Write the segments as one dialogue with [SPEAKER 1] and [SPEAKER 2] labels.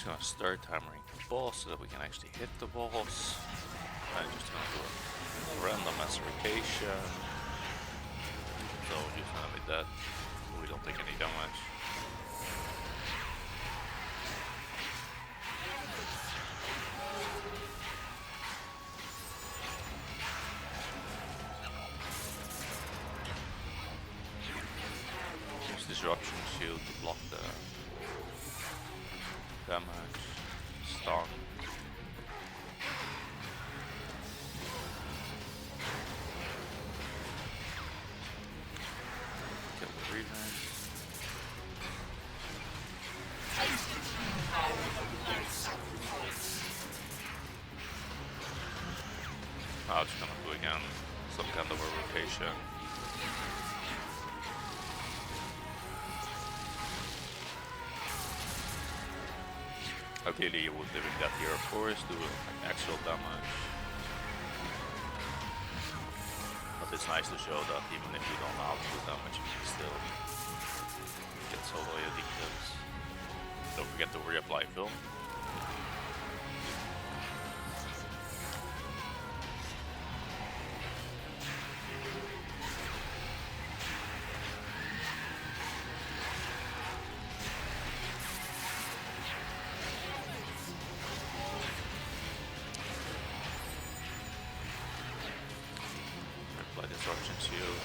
[SPEAKER 1] just gonna start hammering the boss so that we can actually hit the boss. I'm just gonna do a random massacration. So he's gonna be dead, so we don't take any damage. Use disruption shield to block the damage. Stun. Kill the Reavers. I was gonna do again some kind of a rotation. Ideally, you would live in that here, of course, do like actual damage. But it's nice to show that even if you don't output damage, you can still get solo AoD kills. Don't forget to reapply film. Reapply disruption shield.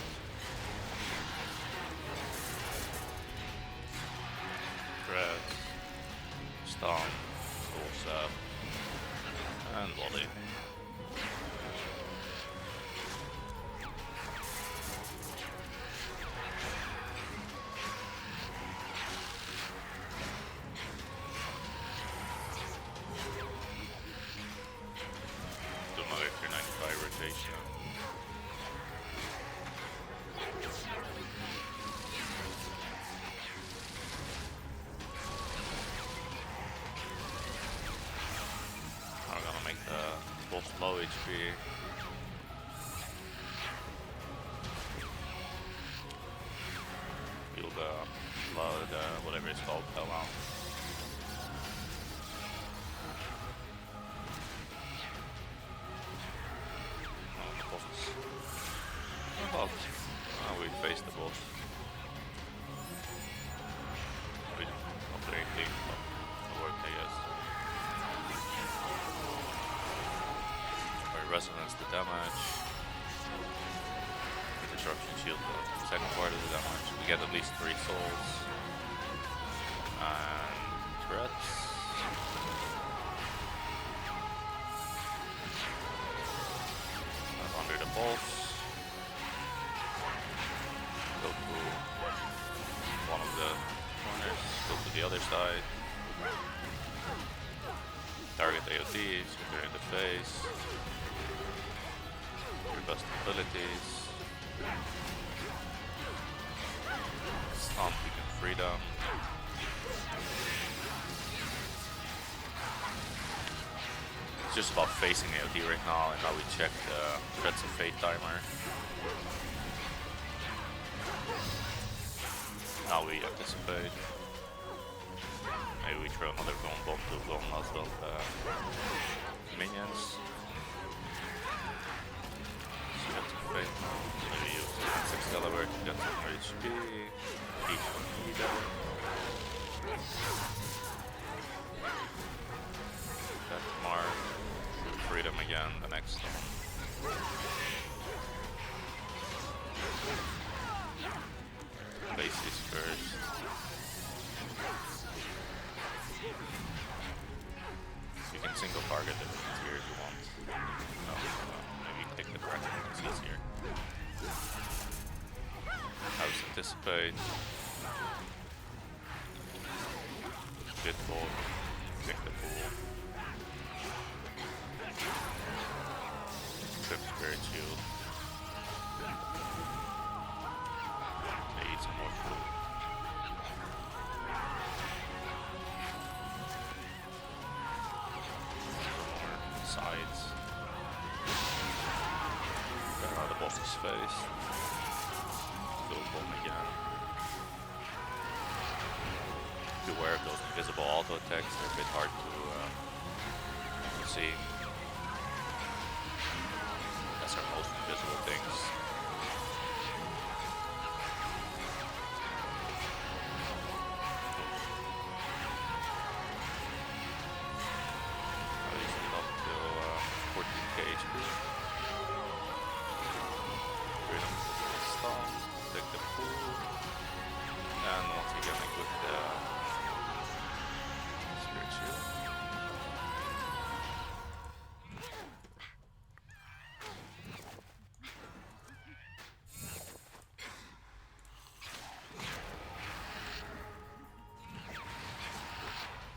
[SPEAKER 1] Thread. Stun. Force up. And volley. Do another 395 rotation. I'm gonna make the boss low HP. Feel the blood, whatever it's called, fell out. Oh, the boss is about. We face the boss. We don't do anything, but it worked, I guess. Resonance the damage. The disruption shield the second part of the damage. We get at least 3 souls. And threats. Under the boss. Go to one of the corners. Go to the other side. Target AoD, shoot her in the face. Best abilities. Stomp, you can free them. It's just about facing AoD right now, and now we check the Threats of Fate timer. Now we anticipate. Maybe we throw another bone bomb to blow most of the minions. Maybe use Excalibur to get some more HP. Each one needed. That mark. Freedom again, the next one. Basics first. You can single target the here if you want. No, maybe click the correct one, it's easier. House anticipate. Pitfall. Pick the pool. Trip Spirit Shield. They eat some more food. Sides. Now the boss's face. Go bomb again. beware of those invisible auto attacks, they're a bit hard to see. That's our most invisible things. At least up to 14k HP. Freedom stun, take the pool, and once again equip the spirit shield.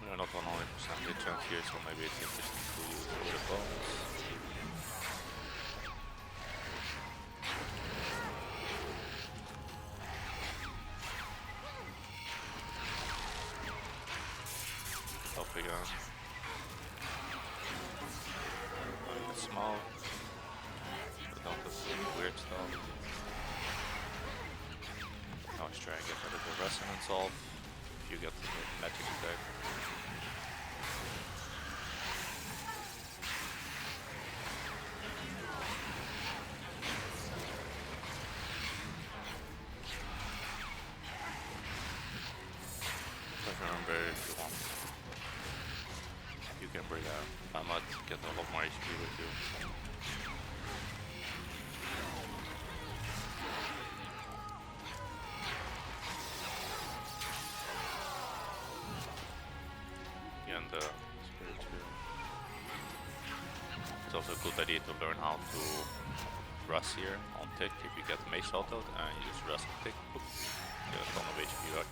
[SPEAKER 1] We're not on 100% chance here, so maybe it's interesting to use over the bones. Up again. Now you get small. But don't do some weird stuff. Now let's try and get rid of the resonance off. If you get the magic attack. Remember, if you want, you can bring a Mammoth, get a lot more HP with you. And the spirit shield. It's also a good idea to learn how to rust here on tick. If you get mace autoed and you just rust on tick, boop, you get a ton of HP back.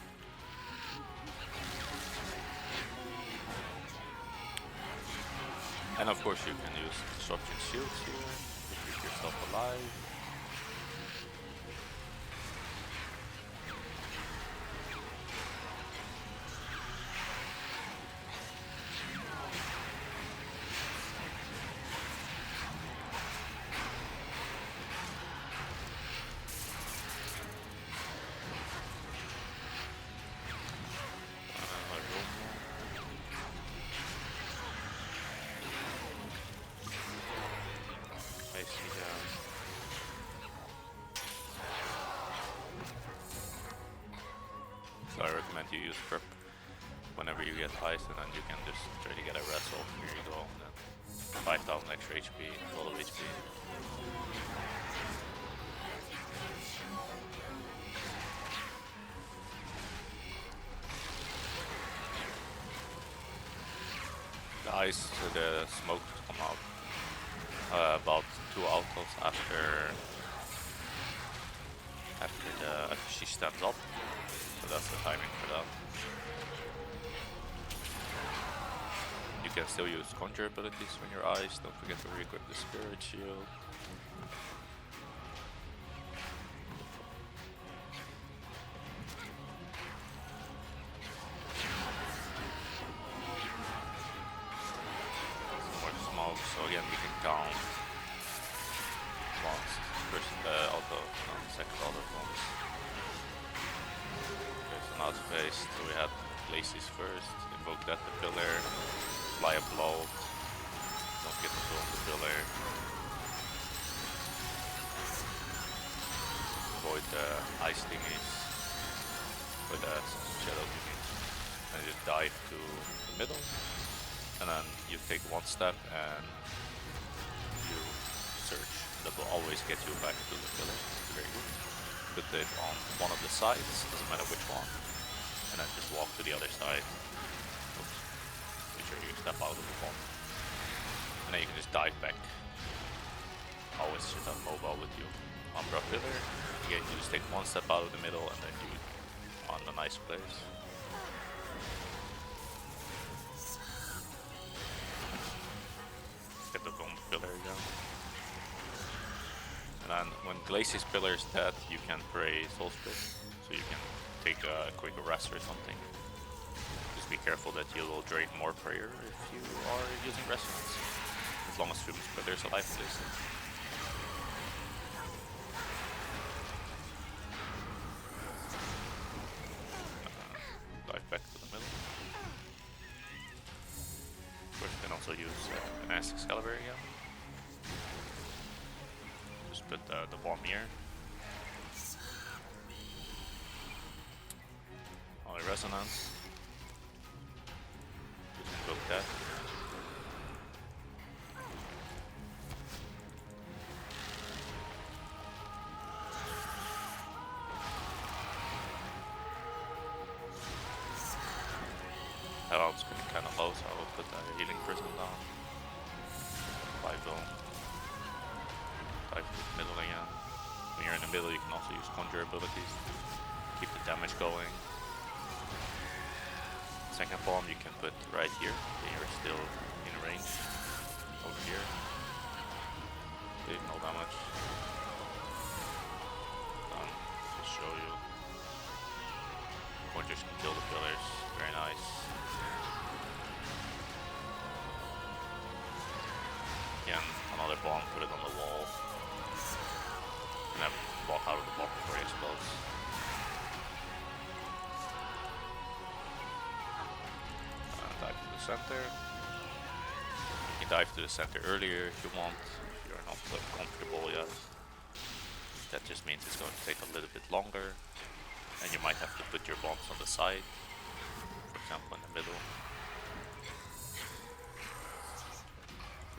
[SPEAKER 1] And of course you can use disruption shields here to keep yourself alive. So I recommend you use prep whenever you get heist, and then you can just try to get a wrestle. Here you go, and then 5,000 extra HP, a lot of HP. The ice, the smoke come out about 2 autos after she stands up. So that's the timing for that. You can still use conjure abilities when you're iced. Don't forget to re-equip the spirit shield. Some more smoke, so again we can count once, first auto, second auto once. Out phase, so we had Laces first, invoke that the pillar, fly a blow, don't get to on the pillar, avoid the ice thingies, with some shadow thingies, and just dive to the middle, and then you take one step and you search. That will always get you back to the pillar. Very good. Put it on one of the sides, doesn't matter which one. And then just walk to the other side. Oops. Make sure you step out of the bomb. And then you can just dive back. Always should have mobile with you. Umbra pillar. Again, you just take one step out of the middle and then you on a nice place. Get the bomb pillar again. And then when Glacius pillar is dead, you can pray Soul Split. So you can take a quick rest or something. Just be careful that you will drain more prayer if you are using resonance. As long as Fumus Pillar's alive at least. Dive back to the middle. Mass Excalibur again. Just put the bomb here. Only resonance. You can book that. Health's been kind of low, so I will put the healing prism down. 5 zone. Dive to the middle again. When you're in the middle, you can also use conjure abilities to keep the damage going. Second bomb you can put right here. You're still in range. Over here. Did no damage. Just show you. Conjures can kill the pillars. Very nice. Again, another bomb, put it on the wall. And then walk out of the block before it explodes. Dive to the center. You can dive to the center earlier if you want, if you're not comfortable yet. That just means it's going to take a little bit longer. And you might have to put your bombs on the side. For example, in the middle.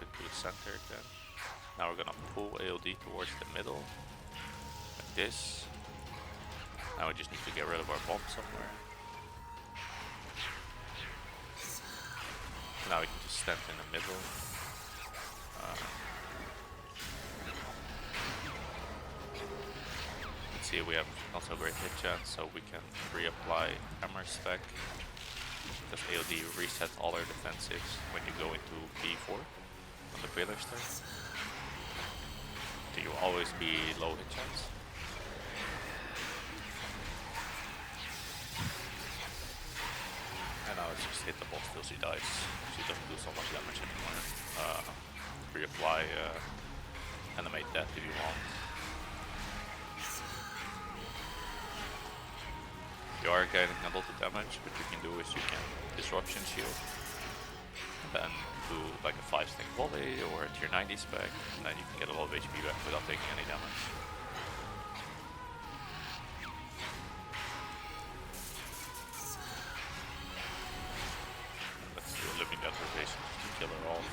[SPEAKER 1] To the center again. Now we're gonna pull AoD towards the middle, like this. Now we just need to get rid of our bomb somewhere. Now we can just stand in the middle. Let's see, we have not so great hit chance, so we can reapply hammer spec. Because AoD resets all our defensives when you go into B4. On the pillars there. So you'll always be low hit chance. And now it's just hit the boss till she dies. She doesn't do so much damage anymore. Reapply animate that if you want. You are getting a lot of damage, but you can do is you can disruption shield. Then do like a 5-stack volley or a tier 90 spec, and then you can get a lot of HP back without taking any damage. And let's do a living death rotation to kill her off.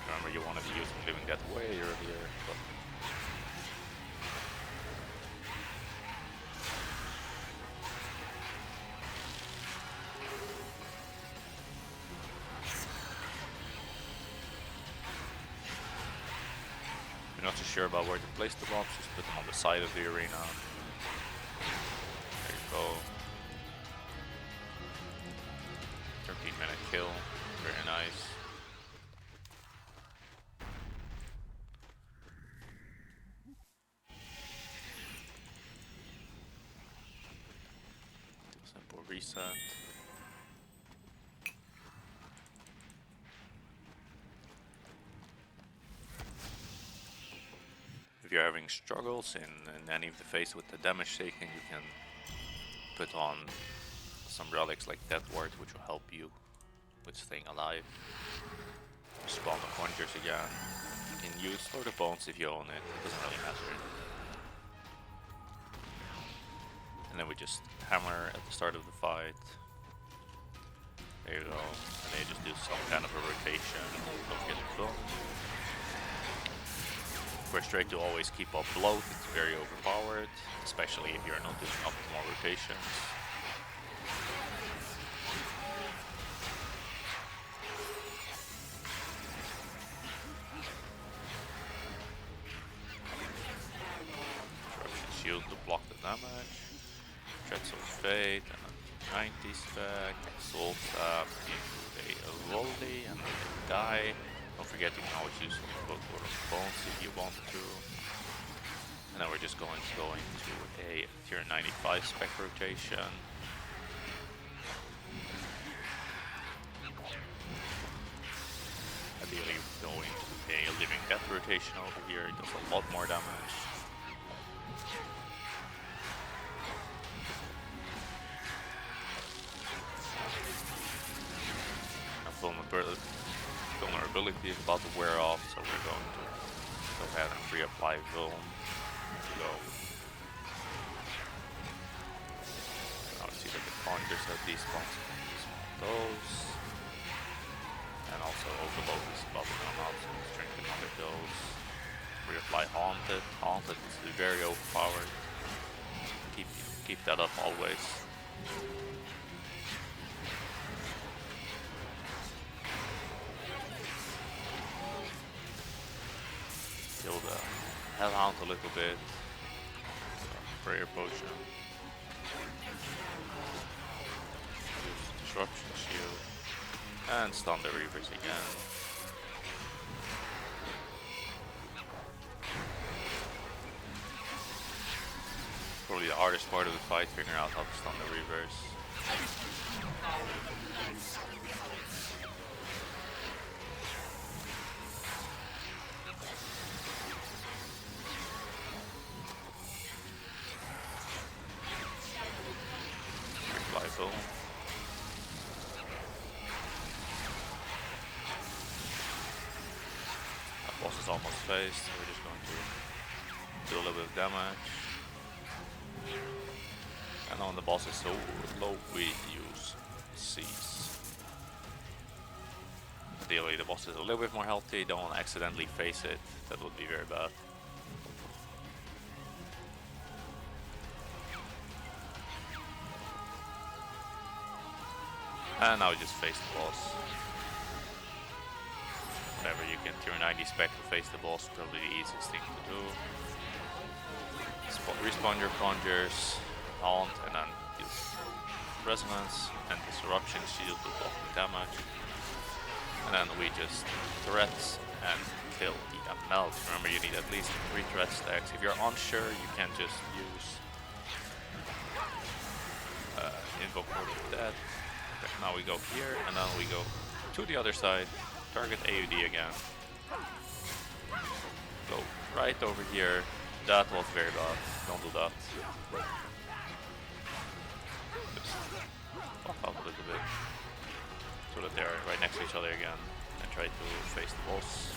[SPEAKER 1] Remember, you want to be using living death way earlier, but if you're not too sure about where to place the bombs, just put them on the side of the arena. There you go. 13-minute kill, very nice. Do a simple reset. If you're having struggles in any of the phase with the damage taken, you can put on some relics like Death Ward, which will help you with staying alive. Spawn the conjures again. You can use Lord of Bones if you own it, it doesn't really matter. And then we just hammer at the start of the fight. There you go. And then you just do some kind of a rotation. Don't get it blown. For straight to always keep up bloat, it's very overpowered, especially if you're not doing optimal rotations. Disruption shield to block the damage. Threats of Fate, and a 90 spec, Soul Tap into a volley, and then they die. Don't forget you can always use Lord of Bones if you want to. And then we're just going to go into a tier 95 spec rotation. Ideally going to a living death rotation over here, it does a lot more damage. vulnerability is about to wear off, so we're going to go ahead and reapply Vuln. Go. Now we see that the conjures have despawned those. And also overload is about to come out, so let's drink another dose. Reapply Haunted. Haunted is very overpowered. Keep that up always. Kill the Hellhound a little bit. Prayer Potion. Use Disruption Shield. And stun the Reavers again. Probably the hardest part of the fight, figuring out how to stun the Reavers. Reply Vuln. That boss is almost faced, so we're just going to do a little bit of damage. And when the boss is so low, we use Seize. Ideally, the boss is a little bit more healthy, don't accidentally face it, that would be very bad. And now we just face the boss. Whenever you can turn 90 spec to face the boss, probably the easiest thing to do. Respawn your conjures, haunt, and then use resonance and disruption shield to block the damage. And then we just threats and kill the melt. Remember, you need at least 3 threat stacks. If you're unsure, you can just use invoke Word of Death. Okay, now we go here, and then we go to the other side, target AoD again. Go right over here. That was very bad. Don't do that. Just pop out a little bit so that they're right next to each other again and try to face the boss.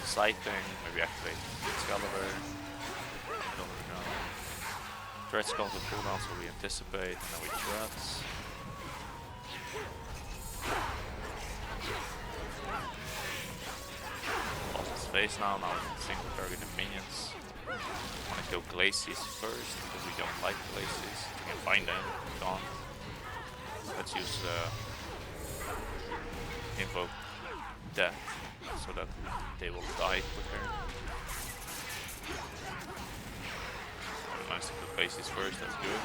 [SPEAKER 1] Sighting, maybe activate Excalibur. Threats go to cooldown, so we anticipate and then we threats. Face now we can single target the minions. I want to kill Glacies first because we don't like Glacies. We can find them, we can't. Let's use invoke Death so that they will die quicker. We managed to kill Glacies first, that's good.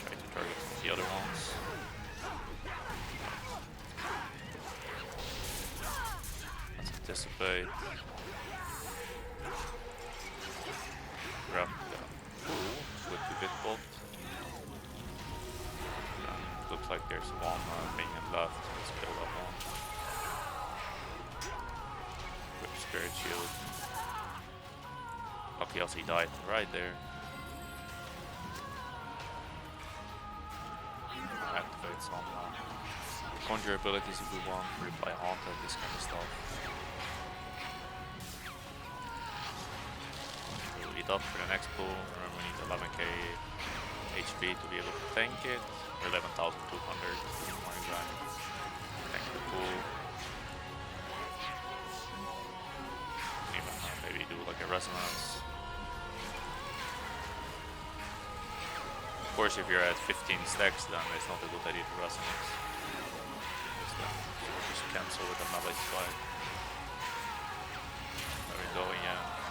[SPEAKER 1] Try to target the other ones. Anticipate. Grab the pool with the Bitbolt. Looks like there's one minion left. Let's kill that one. With Spirit Shield. Lucky else he died right there. Activate some conjure abilities if we want. Reply Haunted, this kind of stuff. Up for the next pool. Remember, we need 11k HP to be able to tank it. Or 11,200. Tank the pool. Even maybe do like a resonance. Of course, if you're at 15 stacks, then it's not a good idea to resonance. Just cancel with a melee swipe. There we go, yeah.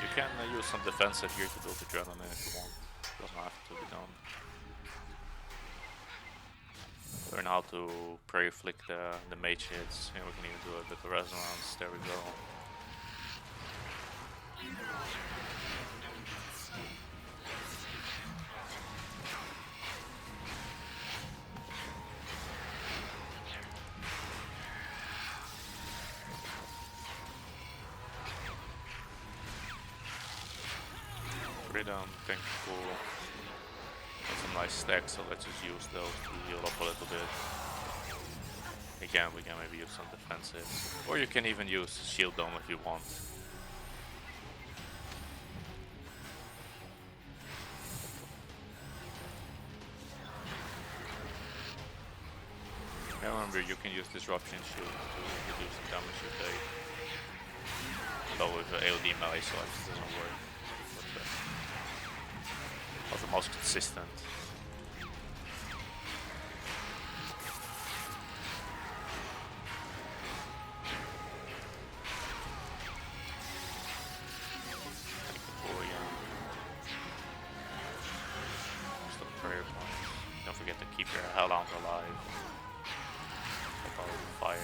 [SPEAKER 1] You can use some defensive here to build adrenaline if you want. Doesn't have to be done. Learn how to prey flick the mage hits. And we can even do a bit of resonance. There we go. Freedom, thank you. Some nice stacks, so let's just use those to heal up a little bit. Again, we can maybe use some defensive. Or you can even use Shield Dome if you want. Remember, you can use Disruption Shield to reduce the damage you take. Although with the AoD melee slice it doesn't work. But the most consistent. Don't forget to keep your Hellhounds alive. Fire.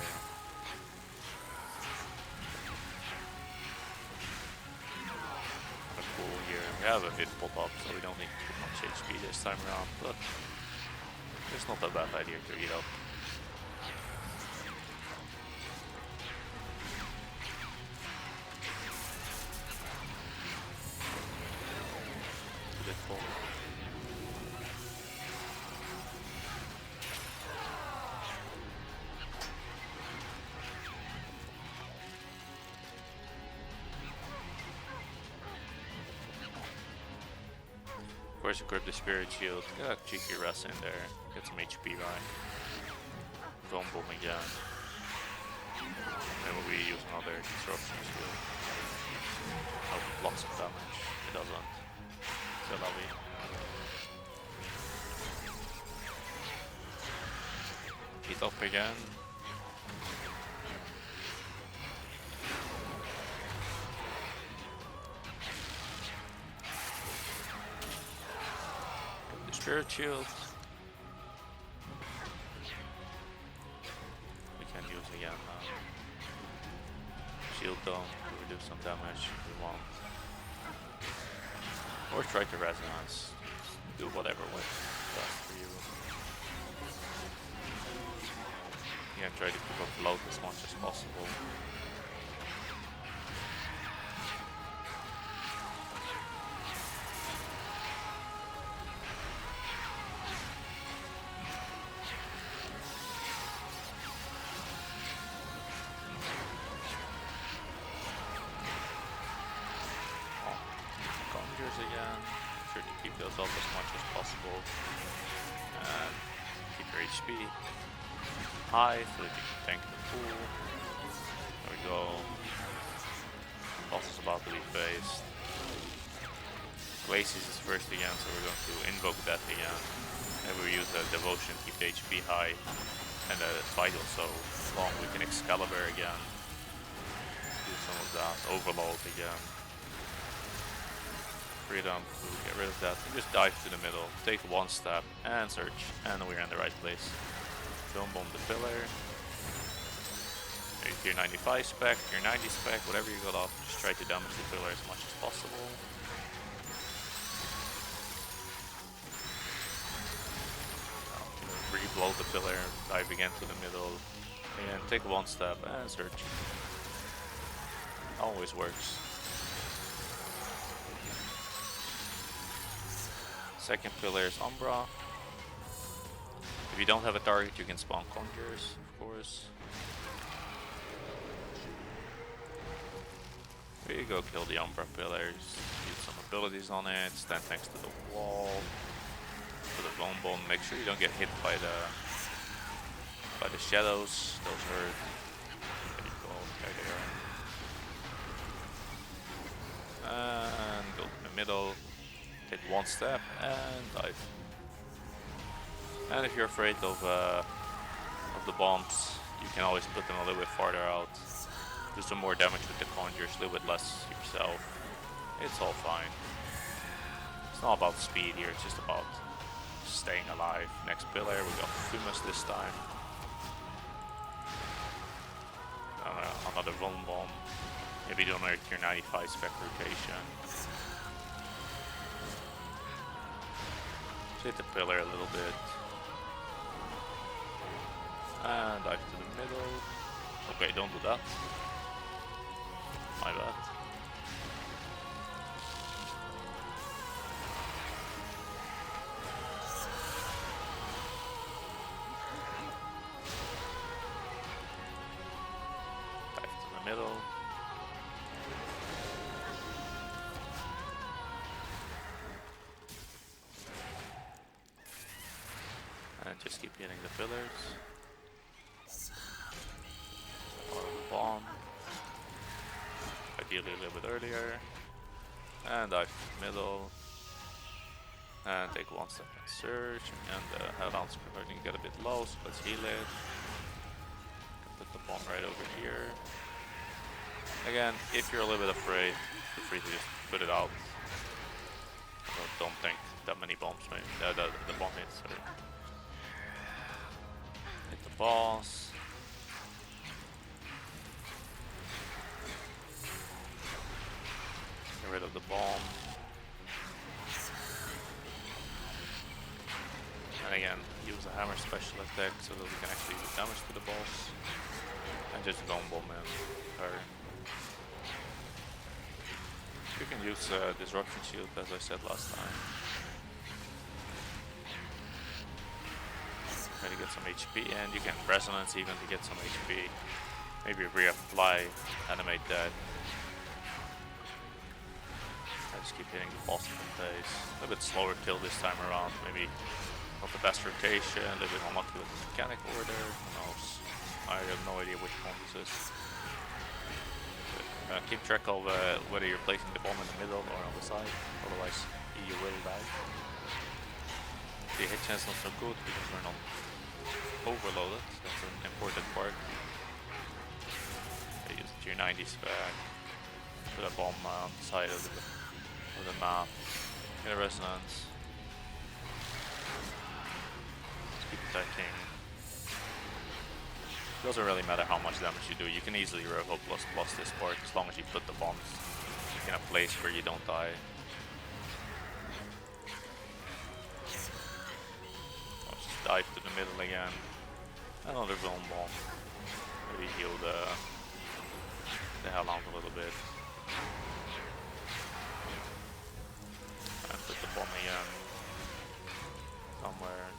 [SPEAKER 1] Cool here. We have a hit pop up, so we don't need too much HP this time around, but it's not a bad idea to eat up. Of course, equip the Spirit Shield, get a cheeky rest in there, get some HP right. Zone Bomb again. Then we use another Disruption Shield. Oh, lots of damage. It doesn't. C'est la vie. Heat up again. Spirit Shield. We can use again Shield Dome to reduce some damage if we want. Or try to Resonance. Do whatever works best for you. Yeah, try to keep up load as much as possible. Again, sure to keep those up as much as possible and keep your HP high so that you can tank the pool. There we go. Boss is about to be faced. Glacis is first again, so we're going to invoke that again. And we use the Devotion to keep the HP high and the Vital so long. We can Excalibur again. Do some of that. Overload again. Freedom to get rid of that and just dive to the middle, take one step and search, and we're in the right place. Zone Bomb the pillar. Your 95 spec, your 90 spec, whatever you got off, just try to damage the pillar as much as possible. Re-blow the pillar, dive again to the middle, and take one step and search. Always works. Second pillar is Umbra. If you don't have a target, you can spawn Conjures, of course. Here you go, kill the Umbra pillars. Use some abilities on it. Stand next to the wall. Put a Bone Bomb. Make sure you don't get hit by the shadows. Those hurt. There you go. There they are. And go in the middle. Take one step and dive. And if you're afraid of the bombs, you can always put them a little bit farther out. Do some more damage with the Conjures, a little bit less yourself. It's all fine. It's not about speed here, it's just about staying alive. Next pillar, we got Fumus this time. Another Bone Bomb. Maybe do another tier 95 spec rotation. Hit the pillar a little bit. And dive to the middle. Okay, don't do that. My bad. just keep hitting the pillars. Or the bomb. Ideally a little bit earlier. And dive to the middle. And take one step and surge. And the Hellhound's starting to get a bit low, so let's heal it. Put the bomb right over here. Again, if you're a little bit afraid, feel free to just put it out. So don't think that many bombs, the bomb hits. Sorry. Hit the boss. Get rid of the bomb. And again, use a hammer special attack so that we can actually do damage to the boss. And just zone bomb her. You can use Disruption Shield as I said last time. Try to get some HP, and you can Resonance even to get some HP. Maybe reapply, animate that. I just keep hitting the boss in the face. A little bit slower kill this time around, maybe not the best rotation, a little bit unlucky with the mechanic order, who knows. I have no idea which one this is. Keep track of whether you're placing the bomb in the middle or on the side, otherwise you will die. The hit chance not so good because we're not overloaded, that's an important part. I use tier 90s back, put a bomb on the side of the map, get a resonance. Let's keep attacking. It doesn't really matter how much damage you do, you can easily revo plus this part as long as you put the bombs in a place where you don't die. I'll just dive to the middle again. Another zone bomb. Maybe heal the Hellhound a little bit. And put the bomb again. Somewhere.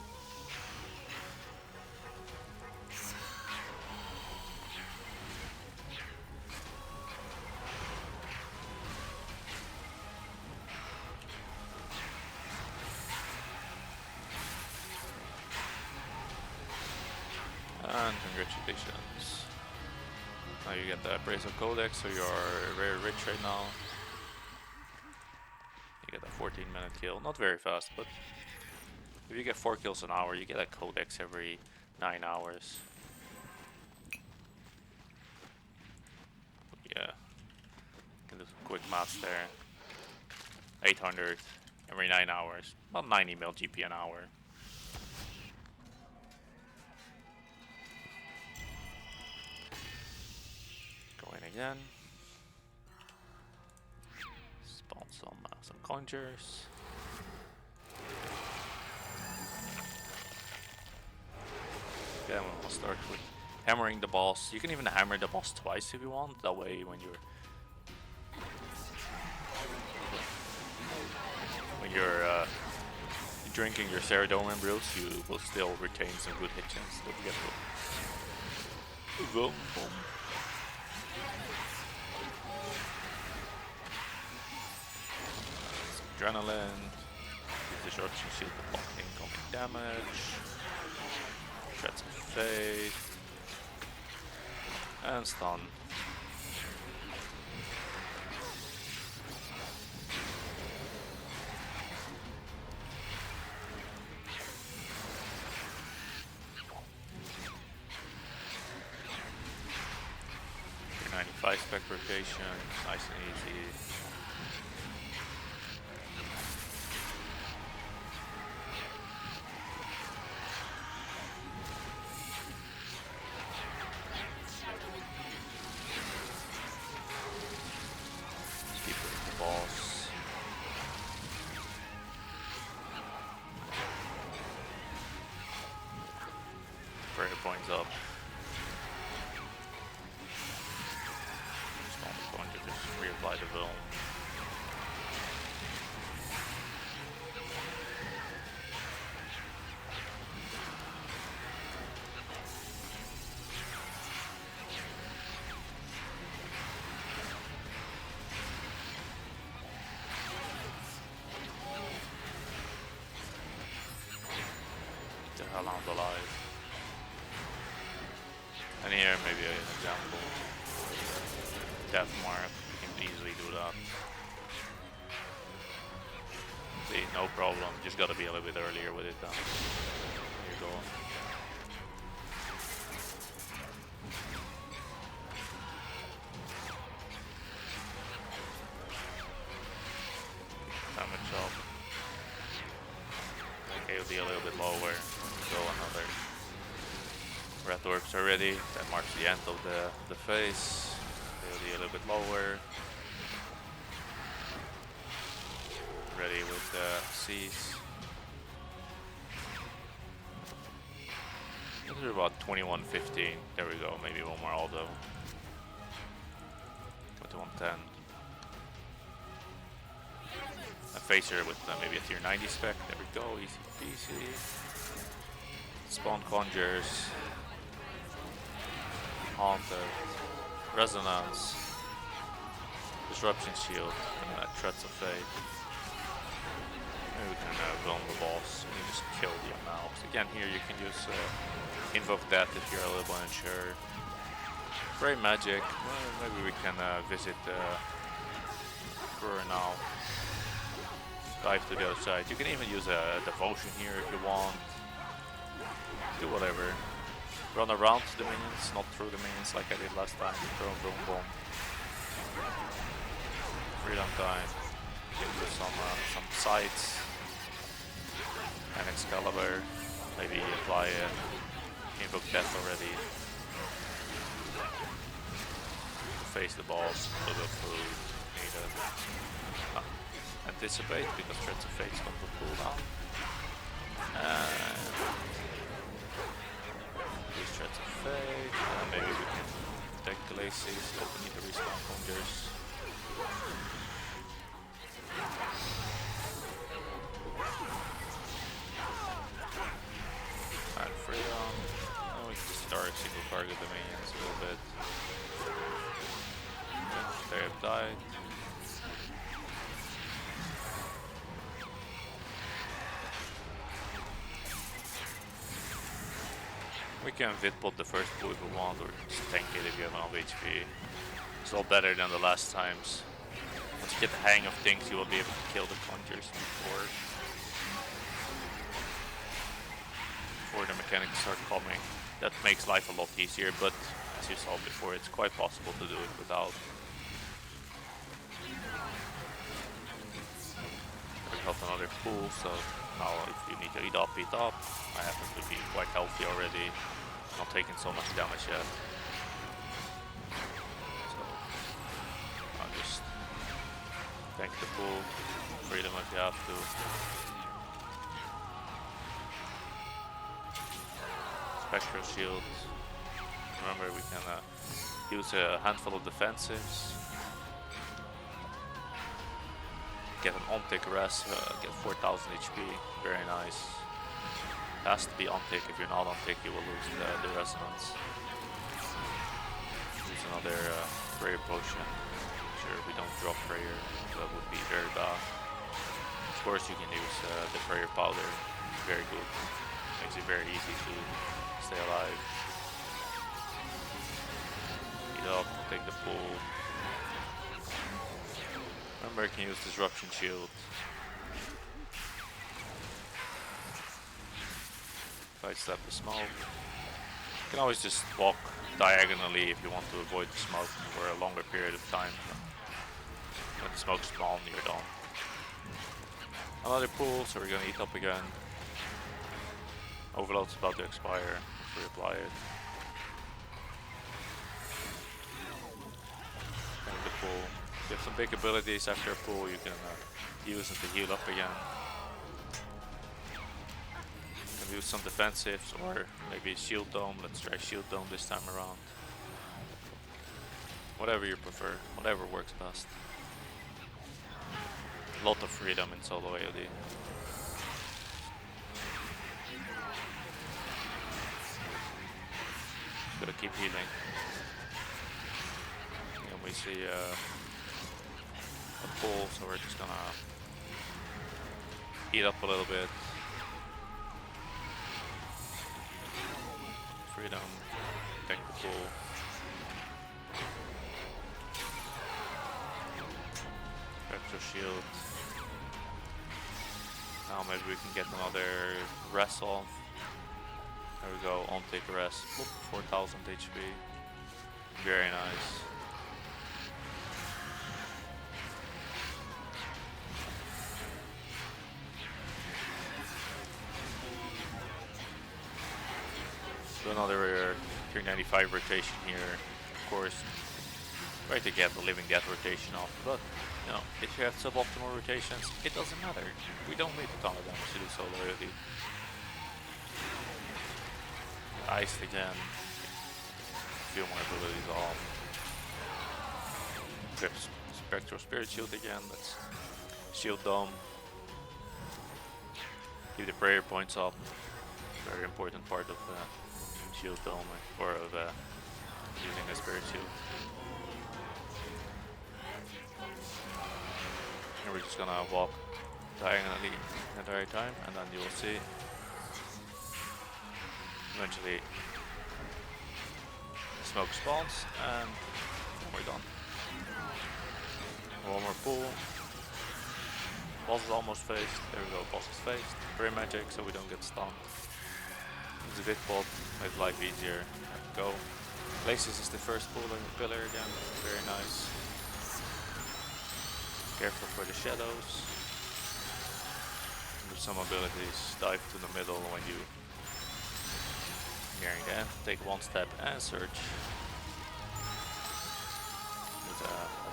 [SPEAKER 1] And congratulations. Now you get the Bracer Codex, so you're very rich right now. You get a 14-minute kill. Not very fast, but if you get 4 kills an hour, you get a Codex every 9 hours. Yeah. Can do some quick maths there. 800 every 9 hours. About 90 mil GP an hour. Again, spawn some conjures. Then we'll start with hammering the boss. You can even hammer the boss twice if you want. That way, when you're drinking your Ceridonian brews, you will still retain some good hit chance. Don't forget to boom. Adrenaline, use the Disruption Shield to block incoming damage, Shreds of Faith, and stun. Your 95 spec rotation, nice and easy. Points up. Just going to just reapply the film. The Hellhound's alive. No problem. Just gotta be a little bit earlier with it then. Here you go. Damage up. Make AoD a little bit lower. Go another. Red orbs are ready. That marks the end of the phase. AoD a little bit lower. Ready with the C's. This is about 21:15. There we go. Maybe one more Aldo. 21:10. A phaser with maybe a tier 90 spec. There we go. Easy peasy. Spawn conjures. Haunted. Resonance. Disruption shield. And threats of fate. Maybe we can run the boss and just kill the mouse. Again, here you can use invoke that if you're a little bit unsure. Great magic. Well, maybe we can visit Brewer now. Dive to the other side. You can even use a devotion here if you want. Do whatever. Run around the minions, not through the minions like I did last time. Throw a boom bomb. Freedom time. You can do some sights. And Excalibur. Maybe apply invoke death already. Face the boss. A little bit of food needed. Anticipate because threats of fate's going to cool down. Use threats of fate. Maybe we can take the laces. Don't need the respawn conjures. And freedom. And we can just start single target the minions a little bit. They have died. We can vidpot the first pool if we want, or just tank it if you have enough HP. It's a lot better than the last times. Once you get the hang of things, you will be able to kill the conjures before the mechanics start coming. That makes life a lot easier, but as you saw before, it's quite possible to do it without. We got another pool, so now if you need to eat up, eat up. I happen to be quite healthy already, not taking so much damage yet. So I'll just tank the pool, freedom if you have to. Spectral shield. Remember, we can use a handful of defensives. Get an on-tick res, get 4000 HP, very nice. Has to be on-tick, if you're not on-tick you will lose the resonance. Use another prayer potion. Sure, we don't drop prayer, that would be very bad. Of course you can use the prayer powder, very good. Makes it very easy to stay alive. Eat up, take the pool. Remember, you can use Disruption Shield. Sidestep the smoke. You can always just walk diagonally if you want to avoid the smoke for a longer period of time. When the smoke's gone, you're done. Another pool, so we're gonna eat up again. Overload's about to expire. Let's reapply it. And the pool. If you have some big abilities after a pool, you can use them to heal up again. You can use some defensives or maybe Shield Dome. Let's try Shield Dome this time around. Whatever you prefer, whatever works best. A lot of freedom in solo AoD. Gotta keep healing. And we see a pull, so we're just gonna heat up a little bit. Freedom, take the pull. Spectral shield. Now maybe we can get another rest off. There we go, on take rest. Oop, 4000 HP. Very nice. Do another 395 rotation here. Of course, try to get the living death rotation off, but you know, if you have suboptimal rotations, it doesn't matter. We don't need a ton of damage to do solo AoD. Iced again. Feel my abilities off. Grip Spectral Spirit Shield again. Let's Shield Dome. Keep the prayer points up. Very important part of Shield Dome, or of using a Spirit Shield. And we're just gonna walk diagonally the entire time, and then you will see eventually smoke spawns, and we're done. One more pool. Boss is almost faced. There we go, boss is faced. Very magic, so we don't get stunned. It's a big pot, makes life easier. There we go. Places is the first pool in the pillar again. Very nice. Careful for the shadows. With some abilities, dive to the middle when you nearing the end. Take one step and search. With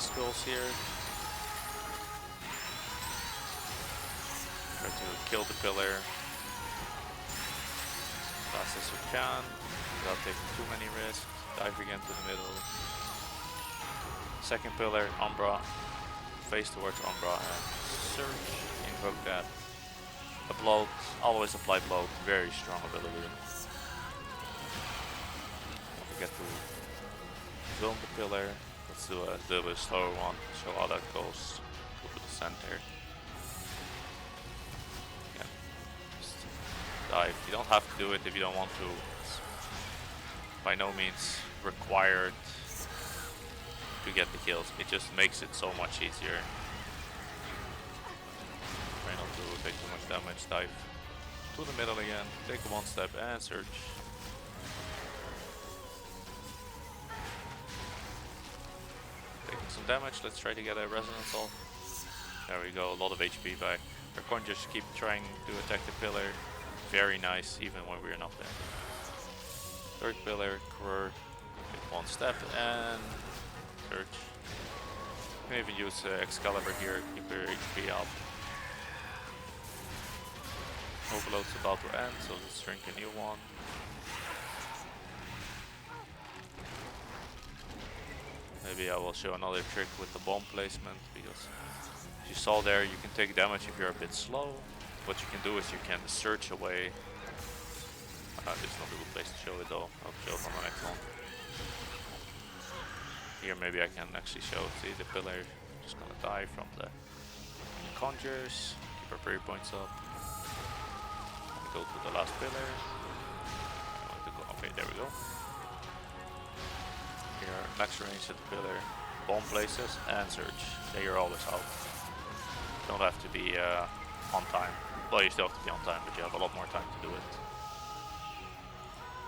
[SPEAKER 1] skulls here. Try to kill the pillar fast as you can, without taking too many risks. Dive again to the middle. Second pillar, Umbra. Face towards Umbra and search. Invoke that. Upload, always apply bloat. Very strong ability. Don't forget to film the pillar. Let's do a little bit slower one. Show how that goes. Go to the center. Dive. You don't have to do it if you don't want to. It's by no means required to get the kills. It just makes it so much easier. Try not to take too much damage. Dive to the middle again. Take one step and search. Taking some damage. Let's try to get a resonance off. There we go. A lot of HP back. Our conjures keep trying to attack the pillar. Very nice, even when we're not there. Third pillar, Curve, take one step and search. You can even use Excalibur here, keep your HP up. Overload's about to end, so let's drink a new one. Maybe I will show another trick with the bomb placement, because as you saw there, you can take damage if you're a bit slow. What you can do is you can search away. This is not a good place to show it though. I'll show it on the next one. Here maybe I can actually show it. See the pillar. Just gonna die from the conjures. Keep our prayer points up. Go to the last pillar. Okay, there we go. Here, max range at the pillar. Bomb places and search. There you're always out. Don't have to be on time. Well, you still have to be on time, but you have a lot more time to do it.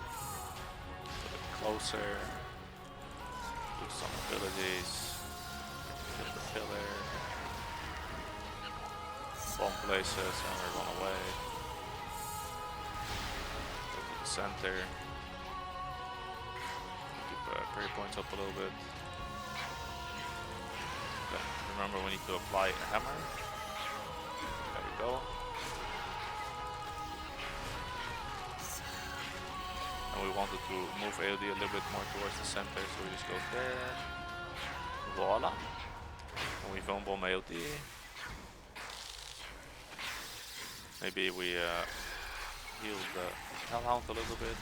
[SPEAKER 1] A bit closer. Do some abilities. Hit the pillar. Bomb places and we run away. Go to the center. Keep prayer points up a little bit. Okay. Remember, we need to apply a hammer. There we go. And we wanted to move AoD a little bit more towards the center, so we just go there. Voila. And we phone bomb AoD. Maybe we heal the Hellhound a little bit.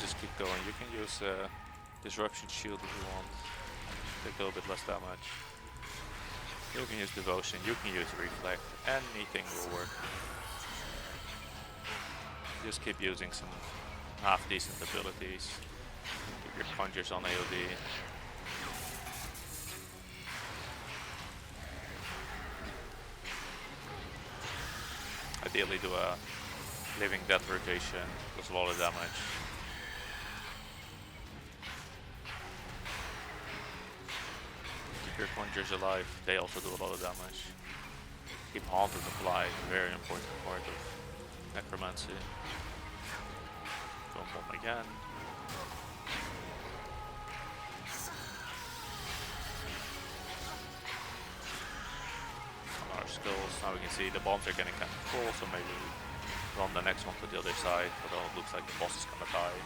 [SPEAKER 1] Just keep going. You can use Disruption Shield if you want. Take a little bit less damage. You can use Devotion, you can use Reflect. Anything will work. Just keep using some half decent abilities. Keep your conjures on AoD. Ideally do a living death rotation, does a lot of damage. Keep your conjures alive, they also do a lot of damage. Keep Haunted applied, very important part of necromancy. Go bomb again. On our skulls, now we can see the bombs are getting kind of full, so maybe we run the next one to the other side, but it looks like the boss is gonna die.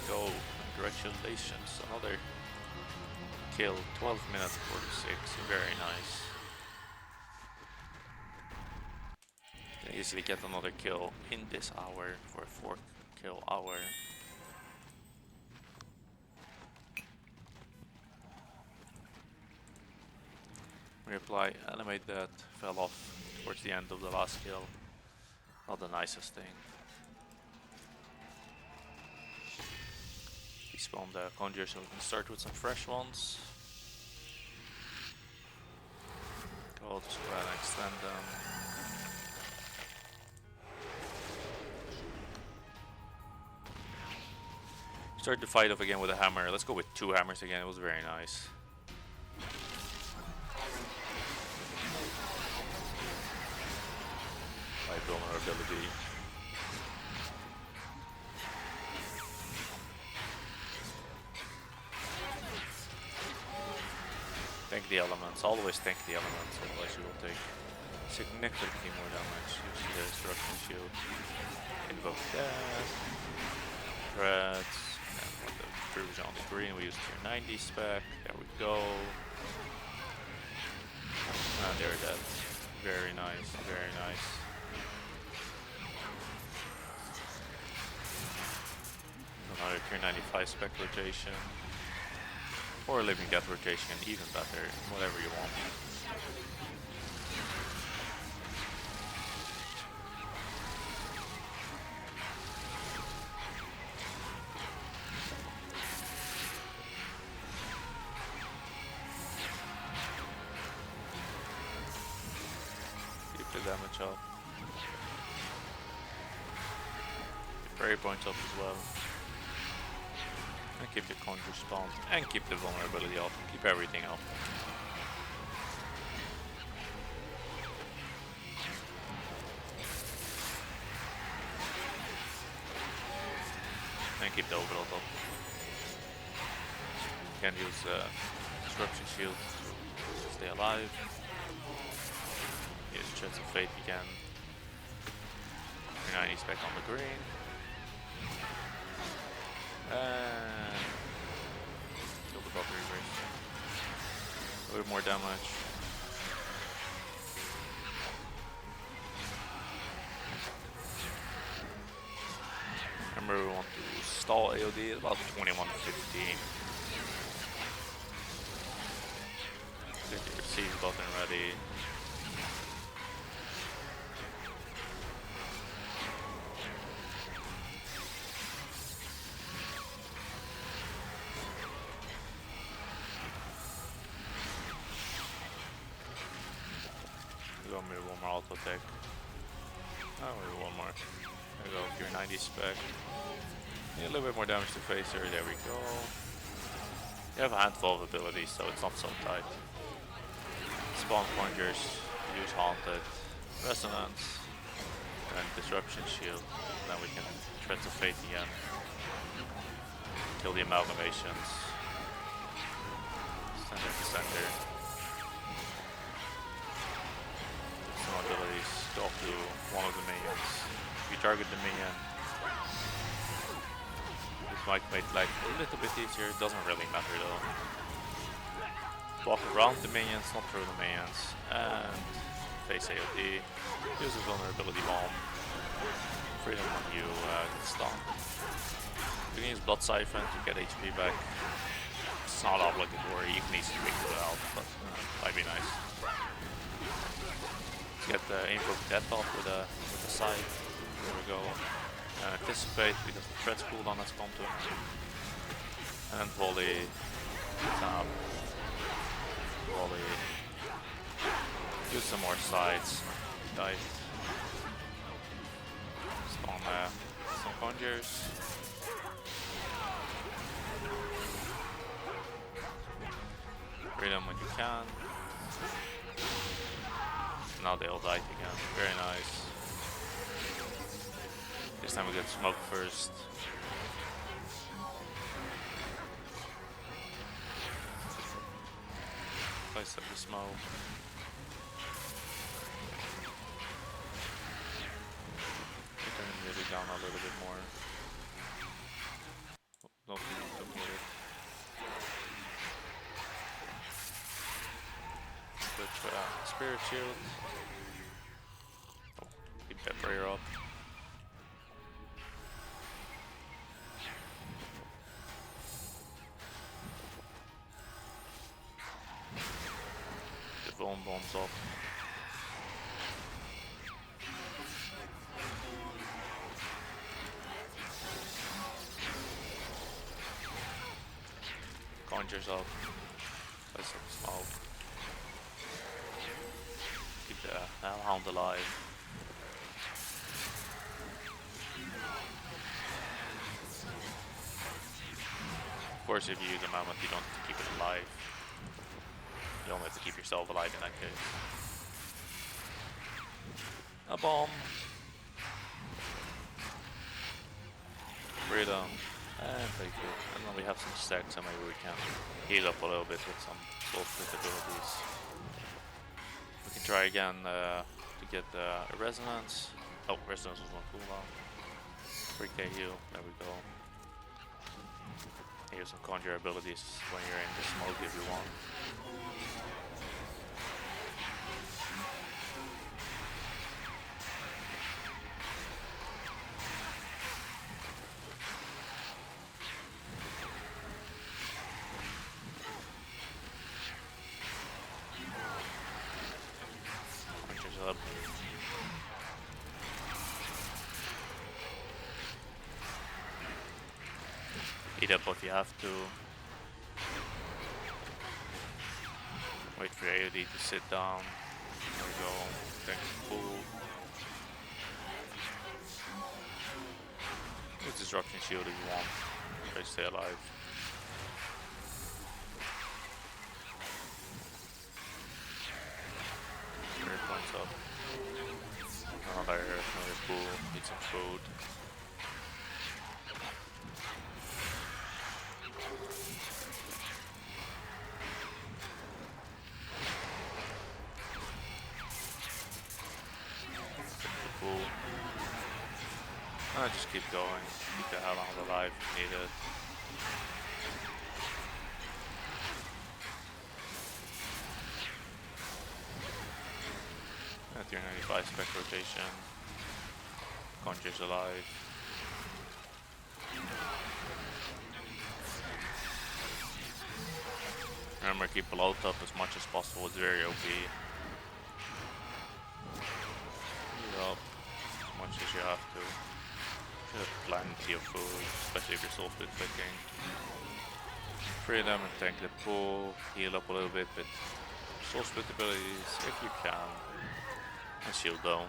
[SPEAKER 1] There we go, congratulations, another kill, 12 minutes 46, very nice. Can easily get another kill in this hour for a 4 kill hour. Reapply, animate that fell off towards the end of the last kill. Not the nicest thing. Despawn the conjure so we can start with some fresh ones. I'll just go ahead and extend them. Start the fight off again with a hammer. Let's go with 2 hammers again, it was very nice. My vulnerability. Tank the elements, always tank the elements, otherwise you will take significantly more damage. Use the destruction shield. Invoke that. Threads. And with the version on the green, we use tier 90 spec. There we go. And they're dead. Very nice, very nice. Another tier 95 spec rotation. Or a living death rotation, even better, whatever you want. Keep the damage up. Keep prayer points up as well. And keep the conjure spawned, and keep the vulnerability up, keep everything up. And keep the overload up. You can use disruption shield to stay alive. Use Chance of Fate again. Your 90 spec on the green. And kill the bubble reverse. A little more damage. Remember, we want to stall AoD at about 21:15. Get your receive button ready. Maybe one more auto tech. Oh, maybe one more. There we go, your 90 spec. Yeah, a little bit more damage to Facer, there we go. You have a handful of abilities, so it's not so tight. Spawn conjures, use Haunted, Resonance, and Disruption Shield. Then we can Threads of Fate again. Kill the amalgamations. Stand at the center. Abilities go up to one of the minions. If you target the minion, this might make life a little bit easier, it doesn't really matter though. Walk around the minions, not through the minions, and face AoD, use a vulnerability bomb, freedom when you get stunned. You can use Blood Siphon to get HP back. It's not obligatory, you can easily make it out, but might be nice. Get the invoke death off with the scythe. There we go. Anticipate because the threats cooldown has come to him. And volley. Tap. Volley. Use some more sides. Dive. Spawn some conjures. Read them when you can. Now they all died again. Very nice. This time we get smoke first. Place up the smoke. Turn it really down a little bit more. Don't need it. Good spirit shield. Oh, keep that prayer up. The bone bombs up. Conjures up. Place up the smoke. Keep the Hellhound alive. Of course, if you use a mammoth, you don't have to keep it alive. You only have to keep yourself alive in that case. A bomb. Freedom. And take it. And then we have some stacks, so maybe we can heal up a little bit with some soul split abilities. We can try again to get a resonance. Oh, resonance was on cooldown. 3k heal. There we go. Here's some conjure abilities when you're in the smoke if you want. Conjures up. Eat up if you have to. Wait for AoD to sit down. There we go. Tank full. Use disruption shield if you want. Try to stay alive. Spirit points up. Another pool. Need some food. Just keep going, keep the Hellhound alive if needed. At 395 spec rotation. Conjure's alive. Remember, keep bloat up as much as possible, it's very OP. Heal up as much as you have to. Should have plenty of food, especially if you're soul split clicking. Free them and tank the pool, heal up a little bit with soul split abilities if you can, and shield dome.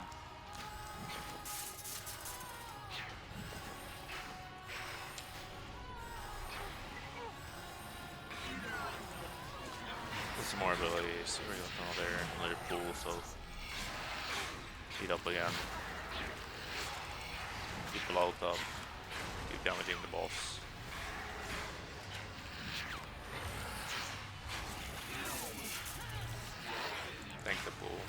[SPEAKER 1] With some more abilities, we're going another pool, so heat up again. Keep bloat up, keep damaging the boss. Tank the pool.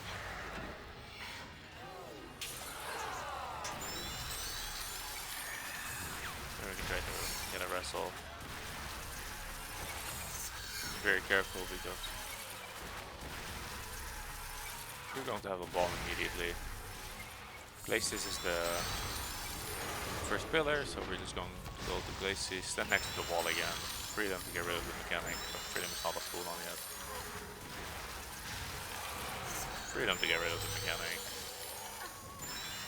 [SPEAKER 1] Then we can try to get a wrestle. Very careful because we're going to have a bomb immediately. Glacis is the first pillar, so we're just going to go to Glacis, then next to the wall again. Freedom to get rid of the mechanic, but Freedom is not a cooldown yet. Freedom to get rid of the mechanic.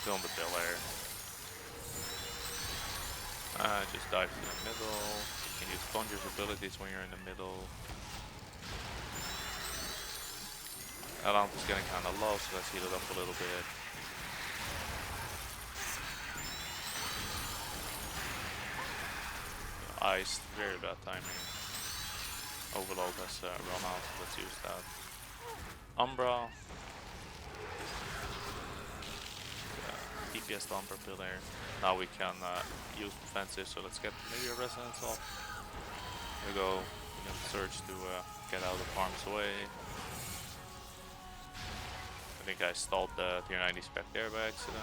[SPEAKER 1] Still on the pillar. Just dive to the middle. You can use Conjure's abilities when you're in the middle. Alant is getting kind of low, so let's heal it up a little bit. Iced, very bad timing. Overload has run out, so let's use that. Umbra. DPS the Umbra pillar. Now we can use defensive, so let's get maybe a resonance off. There we go. We can search to get out of harm's way. I think I stalled the tier 90 spec there by accident.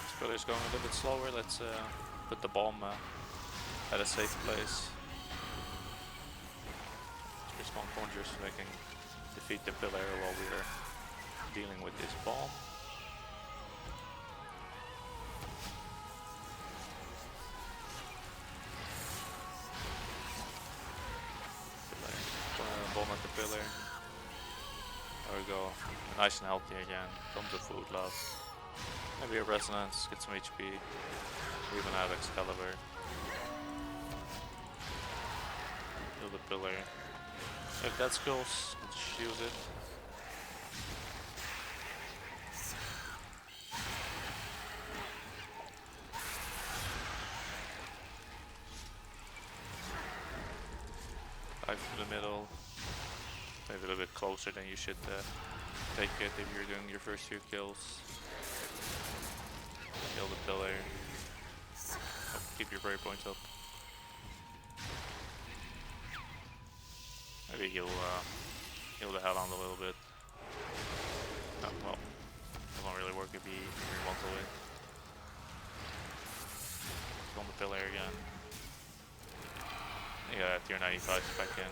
[SPEAKER 1] This pillar's going a little bit slower. Let's put the bomb at a safe place. Just one conjure so I can defeat the pillar while we're dealing with this bomb. Bomb at the pillar. There we go. Nice and healthy again. Tons of food left. Maybe a resonance, get some HP. We even have Excalibur. Kill the pillar. If that skills, let's use it. Dive to the middle. Maybe a little bit closer than you should take it if you're doing your first few kills. Kill the pillar. Oh, keep your break points up. Maybe heal the hell on a little bit. Oh, well, it won't really work if he wants away. On the pillar again. Yeah, tier 95 back in.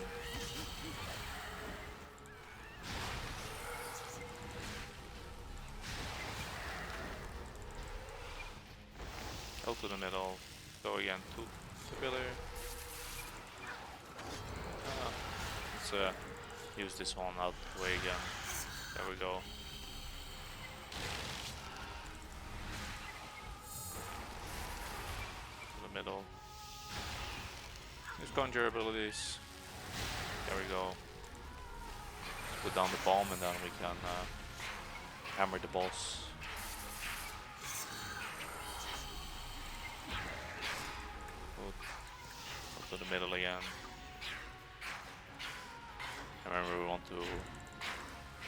[SPEAKER 1] Go to the middle. Go again to the pillar. Let's use this one out the way again. There we go. To the middle. Use conjure abilities. There we go. Put down the bomb and then we can hammer the boss. Go to the middle again. Remember, we want to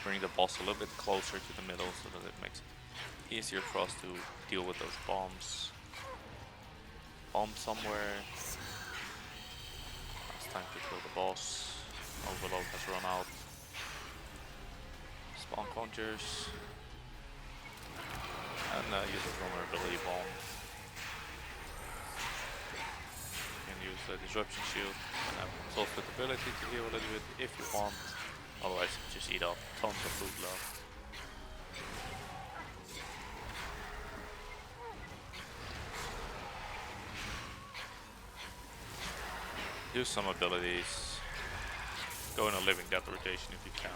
[SPEAKER 1] bring the boss a little bit closer to the middle so that it makes it easier for us to deal with those bombs. Bomb somewhere. It's time to kill the boss. Overload has run out. Spawn conjures. And use a vulnerability bomb. Use the disruption shield and have soul fit ability to heal a little bit if you want. Otherwise, just eat up tons of food left. Use some abilities. Go in a living death rotation if you can.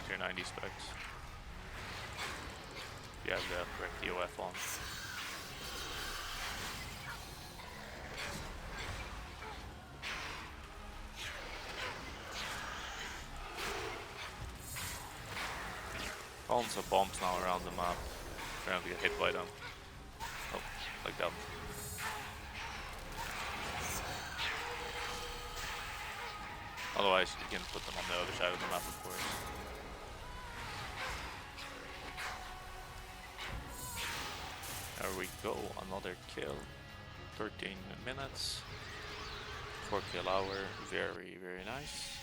[SPEAKER 1] Tier 90 specs. You have the correct DOF on. Tons of bombs now around the map. Trying to get hit by them. Oh, like that. Otherwise, you can put them on the other side of the map, of course. There we go, another kill. 13 minutes. 4 kill hour, very, very nice.